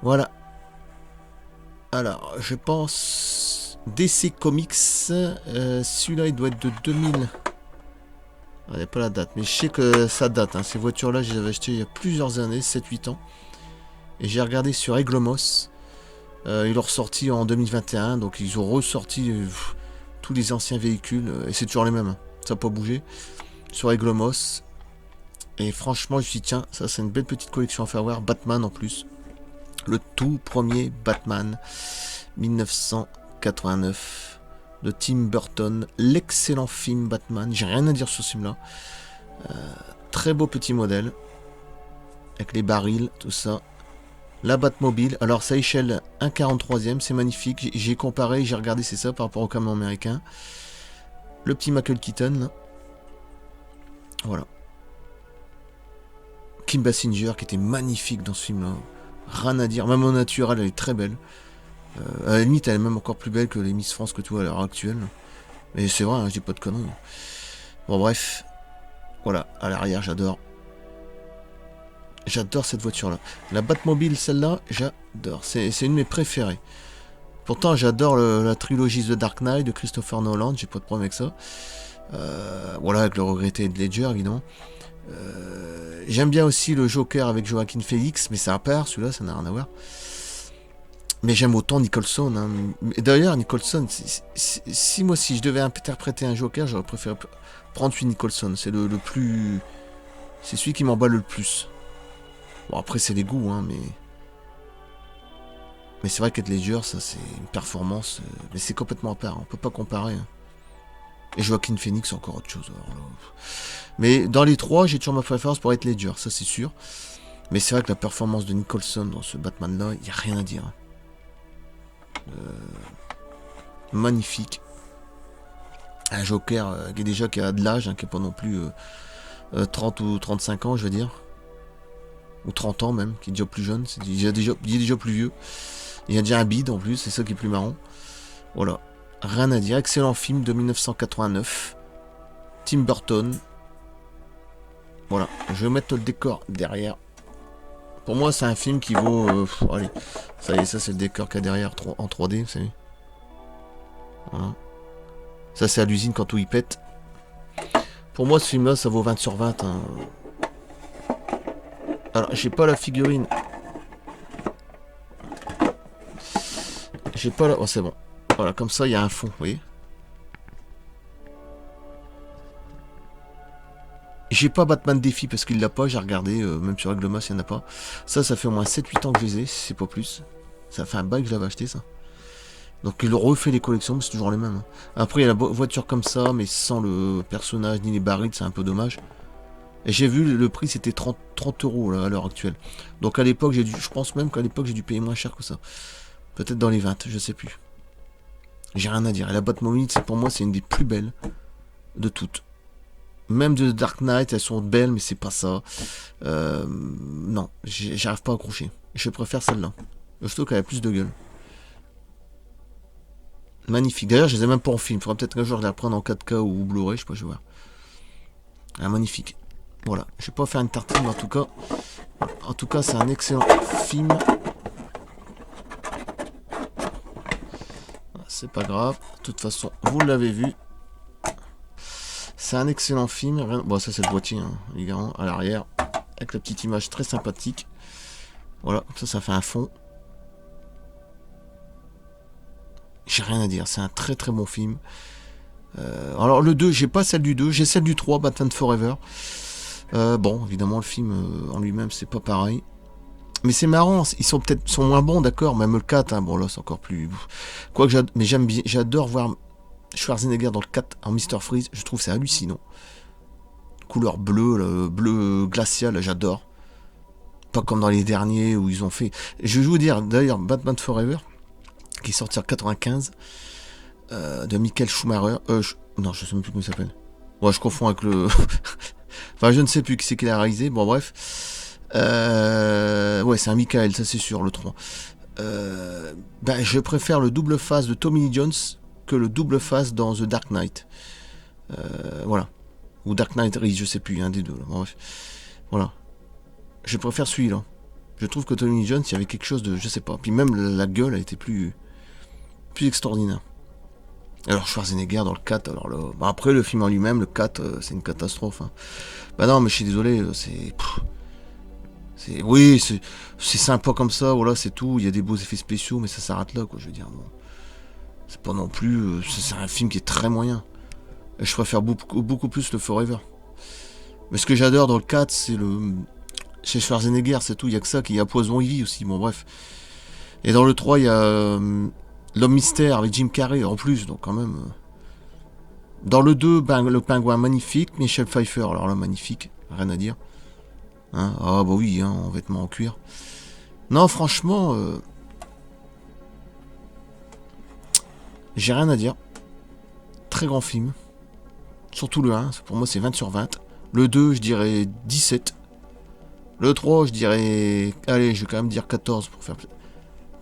Voilà. Alors, je pense... DC Comics. Celui-là, il doit être de 2000. Il n'y a pas la date, mais je sais que ça date. Hein. Ces voitures-là, je les avais achetées il y a plusieurs années, 7-8 ans. Et j'ai regardé sur Eglomos. Ils l'ont ressorti en 2021, donc ils ont ressorti tous les anciens véhicules. Et c'est toujours les mêmes. Hein. Ça n'a pas bougé. Sur Eglomos. Et franchement, je me suis dit, tiens, ça c'est une belle petite collection à faire voir. Batman en plus. Le tout premier Batman 1989 de Tim Burton. L'excellent film Batman. J'ai rien à dire sur ce film-là. Très beau petit modèle. Avec les barils, tout ça. La Batmobile. Alors, ça échelle 1,43e. C'est magnifique. J'ai comparé, j'ai regardé, c'est ça par rapport au camion américain. Le petit Michael Keaton. Là. Voilà. Kim Basinger qui était magnifique dans ce film-là. Rien à dire. Même au naturel, elle est très belle. À la limite, elle est même encore plus belle que les Miss France que tu vois à l'heure actuelle. Mais c'est vrai, hein, je dis pas de conneries. Bon, bref. Voilà, à l'arrière, j'adore. J'adore cette voiture-là. La Batmobile, celle-là, j'adore. C'est une de mes préférées. Pourtant, j'adore la trilogie The Dark Knight de Christopher Nolan. J'ai pas de problème avec ça. Voilà, avec le regretté Heath Ledger, évidemment. J'aime bien aussi le Joker avec Joaquin Phoenix, mais c'est à part, celui-là, ça n'a rien à voir. Mais j'aime autant Nicholson. Hein. D'ailleurs, Nicholson, si moi, si je devais interpréter un Joker, j'aurais préféré prendre celui de Nicholson. C'est le plus... C'est celui qui m'emballe le plus. Bon, après, c'est les goûts, hein, mais... Mais c'est vrai qu'être Ledger, ça, c'est une performance... Mais c'est complètement à part, hein. On peut pas comparer. Hein. Et Joaquin Phoenix, c'est encore autre chose. Alors là. Mais dans les trois, j'ai toujours ma préférence pour être Ledger, ça c'est sûr. Mais c'est vrai que la performance de Nicholson dans ce Batman-là, il n'y a rien à dire. Hein. Magnifique. Un Joker qui est déjà qui a de l'âge, hein, qui n'est pas non plus 30 ou 35 ans, je veux dire. Ou 30 ans même, qui est déjà plus jeune. Il est déjà plus vieux. Il y a déjà un bide en plus, c'est ça qui est plus marrant. Voilà. Rien à dire. Excellent film de 1989. Tim Burton. Voilà. Je vais mettre le décor derrière. Pour moi, c'est un film qui vaut... allez. Ça y est, ça c'est le décor qu'il y a derrière en 3D, vous savez. Voilà. Ça c'est à l'usine quand tout y pète. Pour moi, ce film-là, ça vaut 20 sur 20. Hein. Alors, j'ai pas la figurine. J'ai pas la... Oh, c'est bon. Voilà, comme ça, il y a un fond, vous voyez. J'ai pas Batman Défi parce qu'il l'a pas, j'ai regardé, même sur Règlement, il n'y en a pas. Ça fait au moins 7-8 ans que je les ai, si c'est pas plus. Ça fait un bail que je l'avais acheté, ça. Donc il refait les collections, mais c'est toujours les mêmes. Hein. Après, il y a la voiture comme ça, mais sans le personnage ni les barils, c'est un peu dommage. Et j'ai vu, le prix, c'était 30 euros là, à l'heure actuelle. Donc à l'époque, je pense même qu'à l'époque, j'ai dû payer moins cher que ça. Peut-être dans les 20, je sais plus. J'ai rien à dire. Et la Batmobile, pour moi, c'est une des plus belles de toutes. Même de Dark Knight, elles sont belles, mais c'est pas ça. Non, j'arrive pas à accrocher. Je préfère celle-là. Je trouve qu'elle a plus de gueule. Magnifique. D'ailleurs, je les ai même pas en film. Faudra peut-être qu'un jour je les reprenne en 4K ou Blu-ray, je sais pas, je vais voir. Ah, magnifique. Voilà. Je vais pas faire une tartine, mais en tout cas. En tout cas, c'est un excellent film. C'est pas grave. De toute façon, vous l'avez vu. C'est un excellent film. Bon, ça c'est le boîtier, hein, évidemment, à l'arrière. Avec la petite image très sympathique. Voilà, ça fait un fond. J'ai rien à dire, c'est un très très bon film. Alors le 2, j'ai pas celle du 2, j'ai celle du 3, Batman Forever. Bon, évidemment, le film en lui-même, c'est pas pareil. Mais c'est marrant, ils sont peut-être moins bons, d'accord, même le 4, hein, bon là c'est encore plus... Quoique mais j'aime bien, j'adore voir Schwarzenegger dans le 4 en Mr. Freeze, je trouve c'est hallucinant. Couleur bleue, bleu glacial, j'adore. Pas comme dans les derniers où ils ont fait... Je vais vous dire, d'ailleurs, Batman Forever, qui est sorti en 95, de Michael Schumacher. Non, je sais même plus comment il s'appelle. Ouais, je confonds avec le... enfin, je ne sais plus qui c'est qui l'a réalisé, bon bref. Ouais, c'est un Michael, ça c'est sûr, le 3. Je préfère le double face de Tommy Lee Jones que le double face dans The Dark Knight. Voilà. Ou Dark Knight Rise, je sais plus, un des deux. Là. Bon, bref. Voilà. Je préfère celui-là. Je trouve que Tommy Lee Jones, il y avait quelque chose de... Je sais pas. Puis même la gueule a été plus extraordinaire. Alors Schwarzenegger dans le 4, alors là... Bah, après le film en lui-même, le 4, c'est une catastrophe. Hein. Bah non, mais je suis désolé, oui, c'est sympa comme ça, voilà, c'est tout. Il y a des beaux effets spéciaux, mais ça s'arrête là, quoi, je veux dire. Bon. C'est pas non plus... c'est un film qui est très moyen. Et je préfère beaucoup plus le Forever. Mais ce que j'adore dans le 4, c'est le... Chez Schwarzenegger, c'est tout, il y a que ça, qu'il y a Poison Ivy aussi, bon bref. Et dans le 3, il y a L'Homme Mystère avec Jim Carrey en plus, donc quand même... Dans le 2, ben, le Pingouin magnifique, Michel Pfeiffer, alors là magnifique, rien à dire. Hein, ah bah oui, hein, en vêtements en cuir. Non, franchement, j'ai rien à dire. Très grand film. Surtout le 1, pour moi c'est 20 sur 20. Le 2, je dirais 17. Le 3, je dirais... Allez, je vais quand même dire 14 pour faire...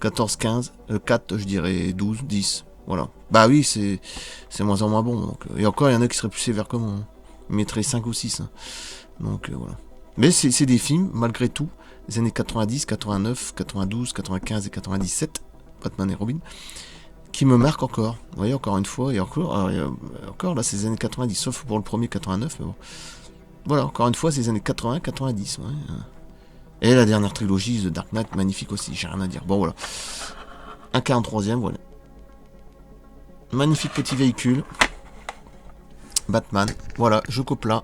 14-15. Le 4, je dirais 12, 10. Voilà. Bah oui, c'est moins en moins bon. Donc, et encore, il y en a qui seraient plus sévères que moi. Hein. Ils mettraient 5 ou 6. Hein. Donc voilà. Mais c'est des films, malgré tout, des années 90, 89, 92, 95 et 97, Batman et Robin, qui me marquent encore. Vous voyez, encore une fois, et encore, encore là, c'est les années 90, sauf pour le premier 89, mais bon. Voilà, encore une fois, c'est les années 80, 90. Ouais. Et la dernière trilogie, The Dark Knight, magnifique aussi, j'ai rien à dire. Bon, voilà. Un 43e, voilà. Magnifique petit véhicule. Batman. Voilà, je coupe là.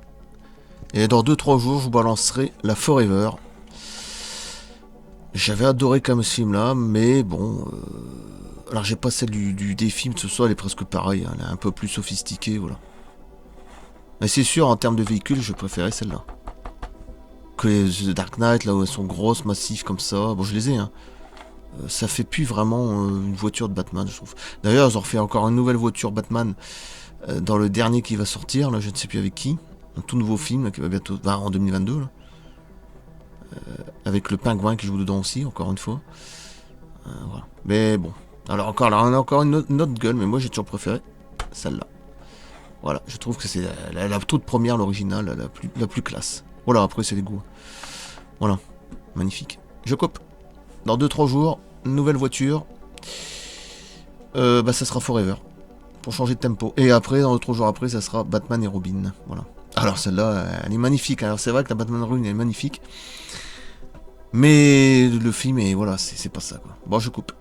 Et dans 2-3 jours, je vous balancerai la Forever. J'avais adoré comme ce film-là, mais bon... Alors, j'ai pas celle des films de ce soir, elle est presque pareille. Hein, elle est un peu plus sophistiquée, voilà. Mais c'est sûr, en termes de véhicule, je préférais celle-là. Que les The Dark Knight, là où elles sont grosses, massives comme ça. Bon, je les ai, hein. Ça fait plus vraiment une voiture de Batman, je trouve. D'ailleurs, ils ont refait encore une nouvelle voiture Batman dans le dernier qui va sortir, là, je ne sais plus avec qui. Un tout nouveau film là, qui va bientôt... en 2022, là. Avec le pingouin qui joue dedans aussi, encore une fois. Voilà. Mais bon. Alors encore là, on a encore une autre gueule, mais moi j'ai toujours préféré celle-là. Voilà, je trouve que c'est la toute première, l'originale, la plus classe. Voilà, après c'est les goûts. Voilà, magnifique. Je coupe. Dans 2-3 jours, nouvelle voiture. Bah ça sera Forever. Pour changer de tempo. Et après, dans 2-3 jours après, ça sera Batman et Robin. Voilà. Alors celle-là, elle est magnifique. Alors c'est vrai que la Batman Robin est magnifique. Mais le film, et voilà, c'est pas ça quoi. Bon, je coupe.